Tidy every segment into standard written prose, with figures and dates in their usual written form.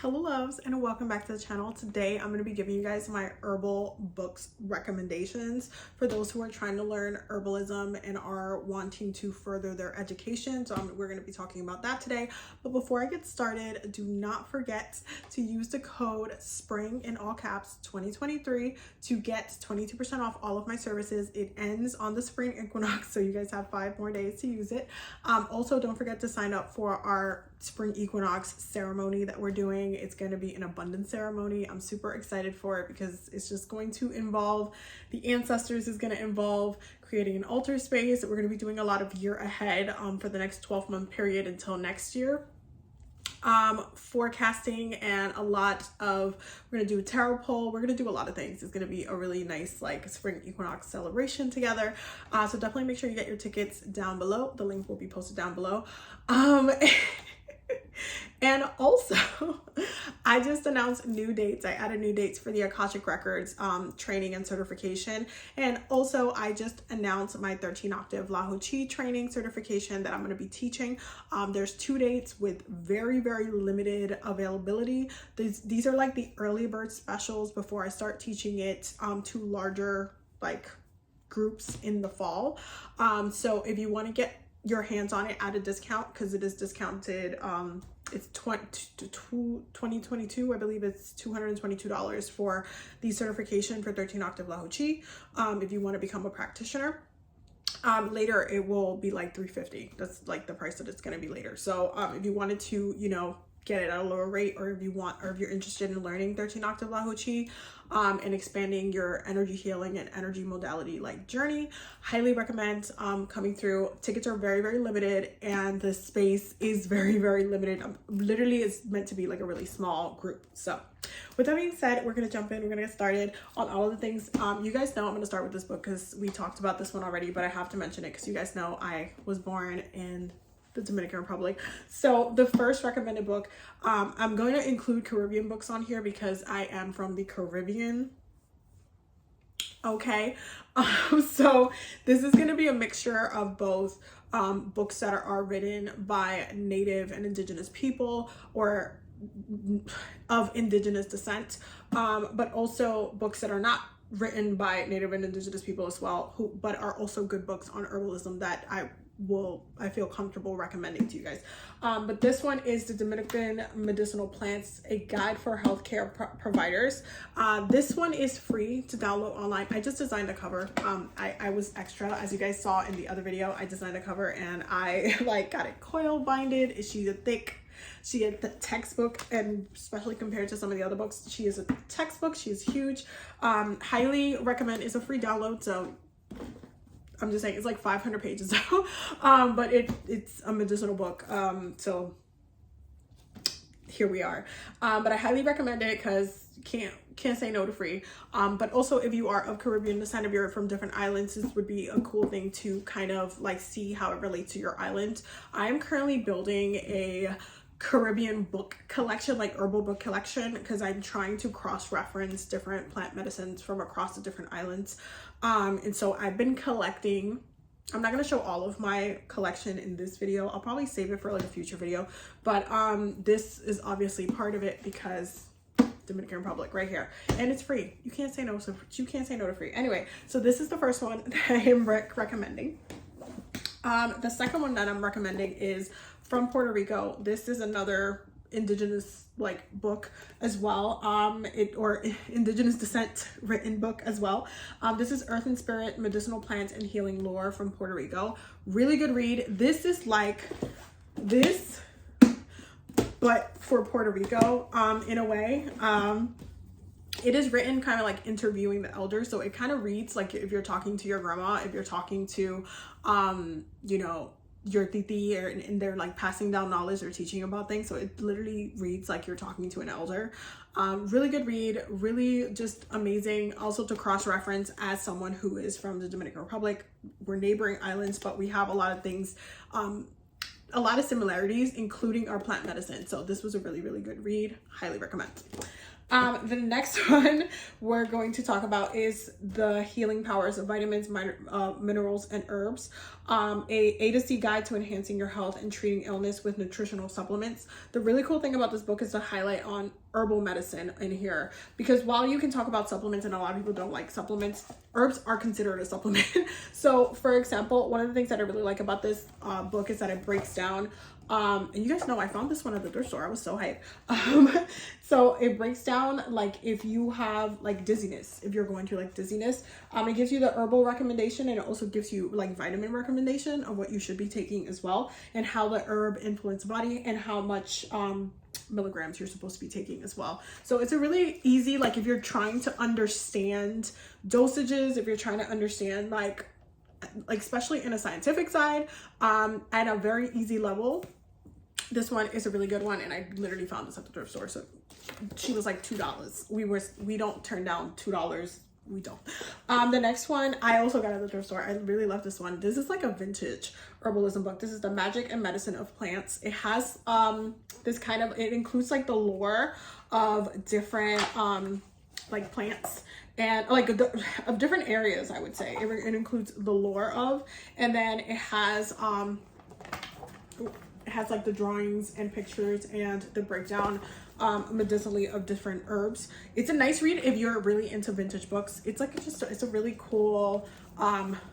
Hello loves, and welcome back to the channel. Today I'm going to be giving you guys my herbal books recommendations for those who are trying to learn herbalism and are wanting to further their education. So we're going to be talking about that today. But before I get started, do not forget to use the code SPRING in all caps 2023 to get 22% off all of my services. It ends on the spring equinox, so you guys have 5 more days to use it. Also, don't forget to sign up for our spring equinox ceremony that we're doing. It's going to be an abundance ceremony. I'm super excited for it because it's just going to involve the ancestors, is going to involve creating an altar space. We're going to be doing a lot of year ahead for the next 12-month period until next year. Forecasting and a lot of, we're going to do a tarot poll. We're going to do a lot of things. It's going to be a really nice like spring equinox celebration together. So definitely make sure you get your tickets down below. The link will be posted down below. And also, I just announced new dates. I added new dates for the Akashic Records training and certification. And also, I just announced my 13 octave Lahu Chi training certification that I'm going to be teaching. There's 2 dates with very, very limited availability. These are like the early bird specials before I start teaching it to larger like groups in the fall. So if you want to get your hands on it at a discount, because it is discounted, it's 2022, I believe it's $222 for the certification for 13 octave Lahu Chi. If you want to become a practitioner, later it will be like $350. That's like the price that it's going to be later. So if you wanted to, you know, get it at a lower rate, or if you want, or if you're interested in learning 13 octave Lahu Chi and expanding your energy healing and energy modality like journey, highly recommend coming through. Tickets are very, very limited, and the space is very, very limited. Literally, it's meant to be like a really small group. So with that being said, we're gonna jump in. We're gonna get started on all of the things. You guys know I'm gonna start with this book because we talked about this one already, but I have to mention it because you guys know I was born in the Dominican Republic. So the first recommended book, I'm going to include Caribbean books on here because I am from the Caribbean. Okay. So this is going to be a mixture of both books that are written by Native and Indigenous people or of Indigenous descent, but also books that are not written by Native and Indigenous people as well, but are also good books on herbalism that I feel comfortable recommending to you guys. But this one is the Dominican Medicinal Plants, a guide for healthcare providers. This one is free to download online. I just designed a cover. I was extra, as you guys saw in the other video. I designed a cover and I like got it coil binded. She's a thick, she is the textbook, and especially compared to some of the other books, she is a textbook. She is huge. Highly recommend. It's a free download, so I'm just saying it's like 500 pages but it's a medicinal book, so here we are. But I highly recommend it because can't say no to free. But also, if you are of Caribbean descent, if you're from different islands, this would be a cool thing to kind of like see how it relates to your island. I am currently building a Caribbean book collection, like herbal book collection, because I'm trying to cross-reference different plant medicines from across the different islands. And so I've been collecting. I'm not going to show all of my collection in this video. I'll probably save it for like a future video, but this is obviously part of it because Dominican Republic right here, and it's free. You can't say no, so you can't say no to free. Anyway, so this is the first one that I am recommending. The second one that I'm recommending is from Puerto Rico. This is another Indigenous like book as well, or Indigenous descent written book as well. This is Earth and Spirit, Medicinal Plants and Healing Lore from Puerto Rico. Really good read. This is like this, but for Puerto Rico, in a way. It is written kind of like interviewing the elders, so it kind of reads like if you're talking to your grandma, if you're talking to you know, your titi, and they're like passing down knowledge or teaching about things. So it literally reads like you're talking to an elder. Really good read, really just amazing. Also to cross-reference as someone who is from the Dominican Republic. We're neighboring islands, but we have a lot of things, a lot of similarities, including our plant medicine. So this was a really, really good read. Highly recommend. The next one we're going to talk about is the healing powers of vitamins, minerals, and herbs. A to Z guide to enhancing your health and treating illness with nutritional supplements. The really cool thing about this book is the highlight on herbal medicine in here, because while you can talk about supplements and a lot of people don't like supplements, herbs are considered a supplement. So for example, one of the things that I really like about this book is that it breaks down and you guys know I found this one at the thrift store. I was so hyped. So it breaks down, like, if you have like dizziness, if you're going through like dizziness, it gives you the herbal recommendation, and it also gives you like vitamin recommendation of what you should be taking as well, and how the herb influences body, and how much milligrams you're supposed to be taking as well. So it's a really easy, like, if you're trying to understand dosages, if you're trying to understand like especially in a scientific side, at a very easy level, this one is a really good one. And I literally found this at the thrift store, so she was like $2. We don't turn down $2. We don't. The next one I also got at the thrift store. I really love this one. This is like a vintage herbalism book. This is The Magic and Medicine of Plants. It has this kind of, it includes like the lore of different like plants, and like of different areas, I would say. It includes the lore of, and then it has like the drawings and pictures and the breakdown medicinally of different herbs. It's a nice read if you're really into vintage books. It's like it's a really cool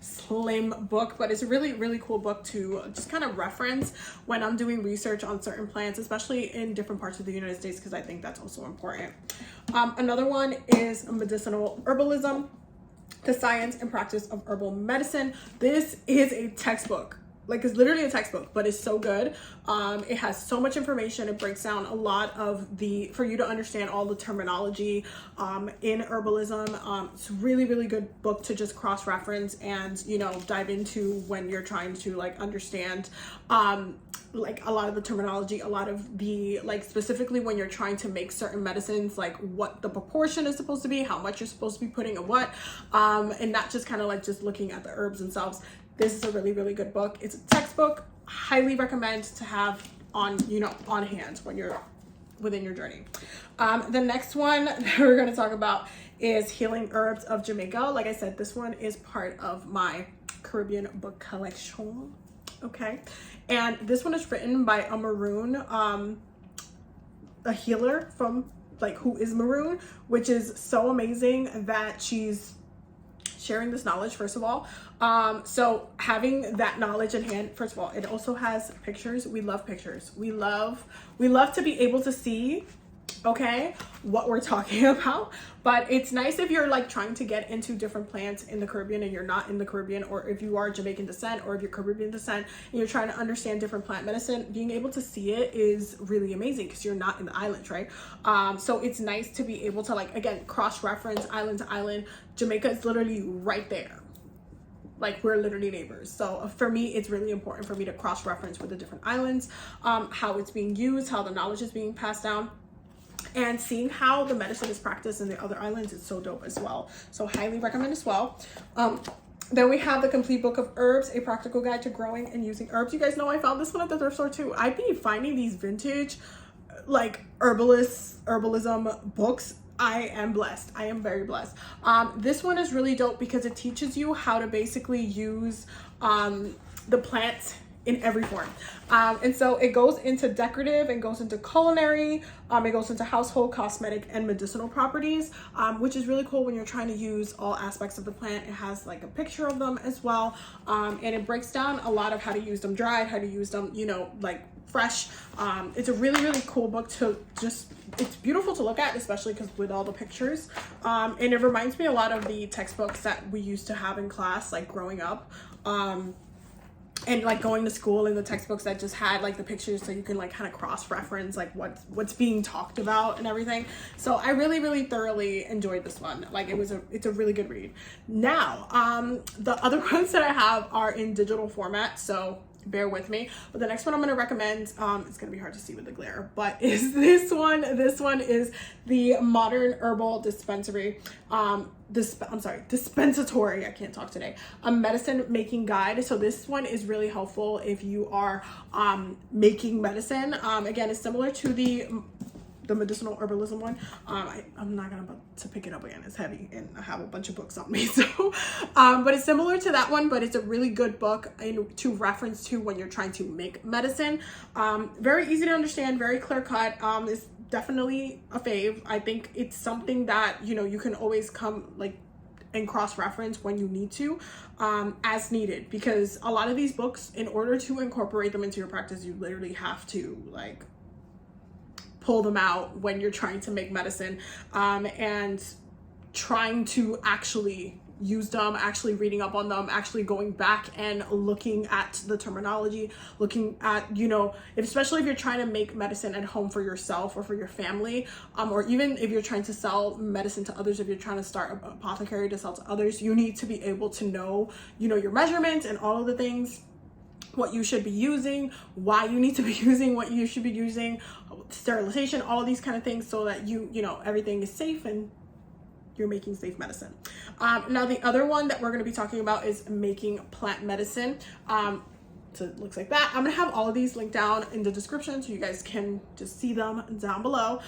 slim book, but it's a really cool book to just kind of reference when I'm doing research on certain plants, especially in different parts of the United States, because I think that's also important. Another one is Medicinal Herbalism, the Science and Practice of Herbal Medicine. This is a textbook. Like, it's literally a textbook, but it's so good. It has so much information. It breaks down a lot of for you to understand all the terminology in herbalism. It's a really good book to just cross-reference and, you know, dive into when you're trying to like understand like a lot of the terminology, a lot of the, like, specifically when you're trying to make certain medicines, like what the proportion is supposed to be, how much you're supposed to be putting in what, and not just kind of like just looking at the herbs themselves. This is a really good book. It's a textbook. Highly recommend to have on, you know, on hand when you're within your journey. The next one that we're going to talk about is Healing Herbs of Jamaica. Like I said, this one is part of my Caribbean book collection. Okay. And this one is written by a Maroon, a healer from, like, who is Maroon, which is so amazing that she's sharing this knowledge, first of all. So having that knowledge in hand, first of all, it also has pictures. We love pictures. We love to be able to see, okay, what we're talking about. But it's nice if you're like trying to get into different plants in the Caribbean and you're not in the Caribbean, or if you are Jamaican descent, or if you're Caribbean descent and you're trying to understand different plant medicine, being able to see it is really amazing because you're not in the islands, right? So it's nice to be able to, like, again, cross-reference island to island. Jamaica is literally right there. Like, we're literally neighbors. So for me, it's really important for me to cross-reference with the different islands, how it's being used, how the knowledge is being passed down, and seeing how the medicine is practiced in the other islands is so dope as well. So highly recommend as well. Then we have The Complete Book of Herbs, a practical guide to growing and using herbs. You guys know I found this one at the thrift store too. I'd be finding these vintage, like, herbalism books. I am blessed. I am very blessed. This one is really dope because it teaches you how to basically use the plants in every form. And so it goes into decorative and goes into culinary, it goes into household, cosmetic, and medicinal properties, which is really cool when you're trying to use all aspects of the plant. It has like a picture of them as well, and it breaks down a lot of how to use them dried, how to use them, you know, like fresh. It's a really cool book to just, it's beautiful to look at, especially because with all the pictures, and it reminds me a lot of the textbooks that we used to have in class, like growing up, and like going to school, and the textbooks that just had like the pictures so you can like kind of cross-reference like what's being talked about and everything. So I really thoroughly enjoyed this one. Like, it's a really good read. Now the other ones that I have are in digital format, so bear with me. But the next one I'm going to recommend, it's going to be hard to see with the glare, but is this one. This one is the Modern Herbal Dispensatory, dispensatory, I can't talk today, a medicine making guide. So this one is really helpful if you are making medicine. Again, it's similar to the the medicinal herbalism one. I'm not gonna to pick it up again. It's heavy and I have a bunch of books on me. So, but it's similar to that one, but it's a really good book to reference to when you're trying to make medicine. Very easy to understand, very clear cut. It's definitely a fave. I think it's something that, you know, you can always come like and cross-reference when you need to, as needed, because a lot of these books, in order to incorporate them into your practice, you literally have to like pull them out when you're trying to make medicine, and trying to actually use them, actually reading up on them, actually going back and looking at the terminology, looking at, you know, especially if you're trying to make medicine at home for yourself or for your family, or even if you're trying to sell medicine to others, if you're trying to start an apothecary to sell to others, you need to be able to know, you know, your measurements and all of the things, what you should be using, why you need to be using what you should be using, sterilization, all of these kind of things, so that you know, everything is safe and you're making safe medicine. Now the other one that we're going to be talking about is making plant medicine. So it looks like that. I'm gonna have all of these linked down in the description so you guys can just see them down below.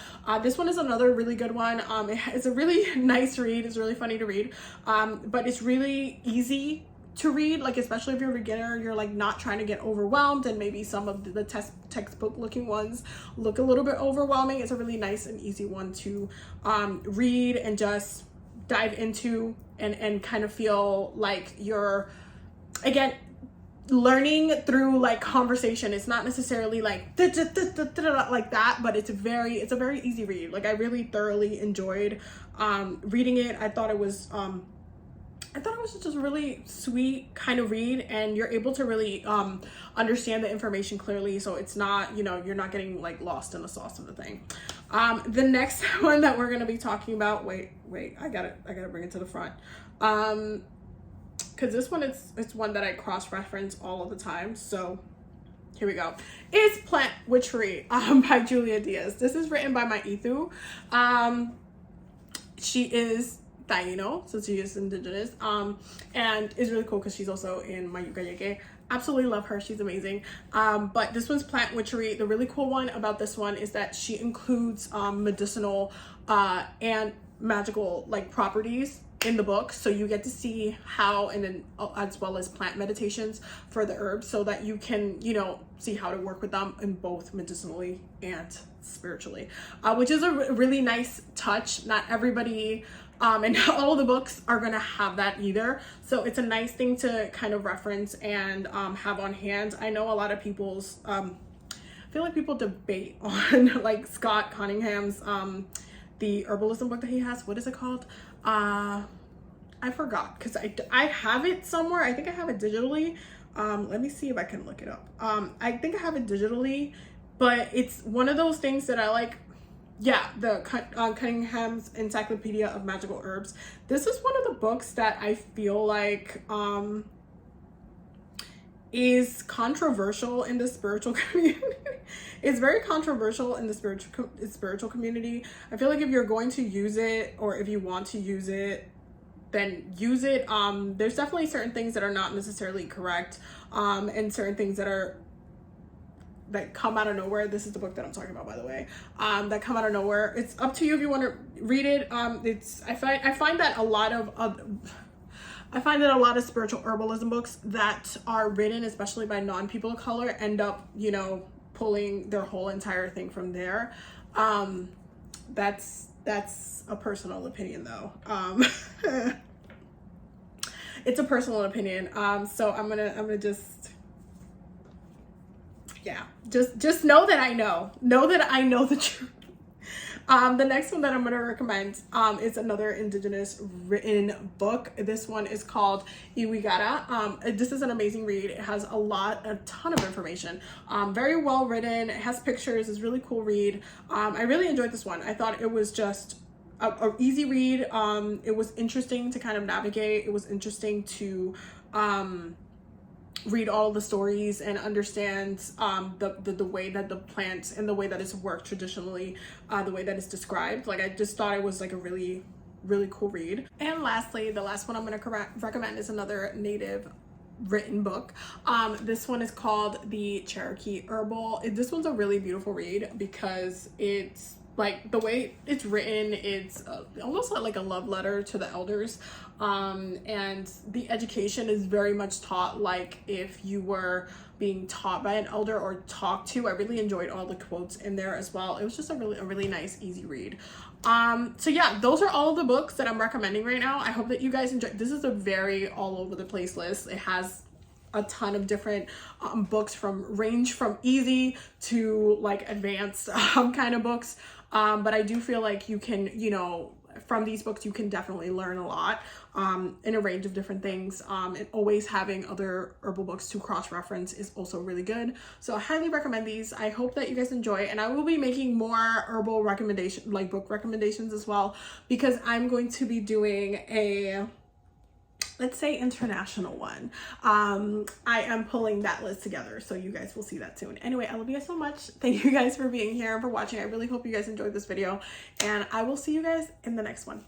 This one is another really good one. It's a really nice read. It's really funny to read, but it's really easy to read, like especially if you're a beginner, you're like not trying to get overwhelmed, and maybe some of the textbook looking ones look a little bit overwhelming. It's a really nice and easy one to read and just dive into, and kind of feel like you're, again, learning through like conversation. It's not necessarily like like that, but it's a very easy read. Like I really thoroughly enjoyed reading it. I thought it was just a really sweet kind of read, and you're able to really understand the information clearly, so it's not, you know, you're not getting like lost in the sauce of the thing. The next one that we're going to be talking about, wait, I gotta bring it to the front, because this one it's one that I cross-reference all of the time. So here we go. It's Plant Witchery by Julia Diaz. This is written by my Ithu. She is Taino, so she is indigenous, and it's really cool because she's also in my Yukayeke. Absolutely love her. She's amazing. But this one's Plant Witchery. The really cool one about this one is that she includes medicinal and magical like properties in the book, so you get to see how, and then as well as plant meditations for the herbs, so that you can, you know, see how to work with them in both medicinally and spiritually, which is a really nice touch. Not everybody and not all of the books are gonna have that either, so it's a nice thing to kind of reference and have on hand. I know a lot of people's I feel like people debate on like Scott Cunningham's the herbalism book that he has. What is it called? I forgot, because I have it somewhere. I think I have it digitally. Let me see if I can look it up. I think I have it digitally, but it's one of those things that I like. Yeah, the Cunningham's Encyclopedia of Magical Herbs. This is one of the books that I feel like is controversial in the spiritual community. It's very controversial in the spiritual community. I feel like if you're going to use it, or if you want to use it, then use it. There's definitely certain things that are not necessarily correct, and certain things that come out of nowhere. This is the book that I'm talking about, by the way, that come out of nowhere. It's up to you if you want to read it. I find that a lot of spiritual herbalism books that are written, especially by non-people of color, end up, you know, pulling their whole entire thing from there. That's a personal opinion, though. It's a personal opinion. So I'm gonna just, yeah, just know that I know the truth. The next one that I'm going to recommend is another indigenous written book. This one is called Iwigara. This is an amazing read. It has a ton of information. Very well written. It has pictures. It's a really cool read. I really enjoyed this one. I thought it was just a easy read. It was interesting to kind of navigate. It was interesting to read all the stories and understand the way that the plant and the way that it's worked traditionally, the way that it's described. Like, I just thought it was like a really cool read. And lastly, the last one I'm going to recommend is another native written book. This one is called The Cherokee Herbal. This one's a really beautiful read because it's like the way it's written, it's almost like a love letter to the elders, and the education is very much taught like if you were being taught by an elder or talked to. I really enjoyed all the quotes in there as well. It was just a really nice, easy read. So yeah, those are all the books that I'm recommending right now. I hope that you guys enjoy. This is a very all over the place list. It has a ton of different books range from easy to like advanced kind of books. But I do feel like you can, you know, from these books you can definitely learn a lot in a range of different things, and always having other herbal books to cross-reference is also really good. So I highly recommend these. I hope that you guys enjoy, and I will be making more herbal recommendation, like book recommendations as well, because I'm going to be doing a, let's say, international one. I am pulling that list together, so you guys will see that soon. Anyway, I love you guys so much. Thank you guys for being here and for watching. I really hope you guys enjoyed this video, and I will see you guys in the next one.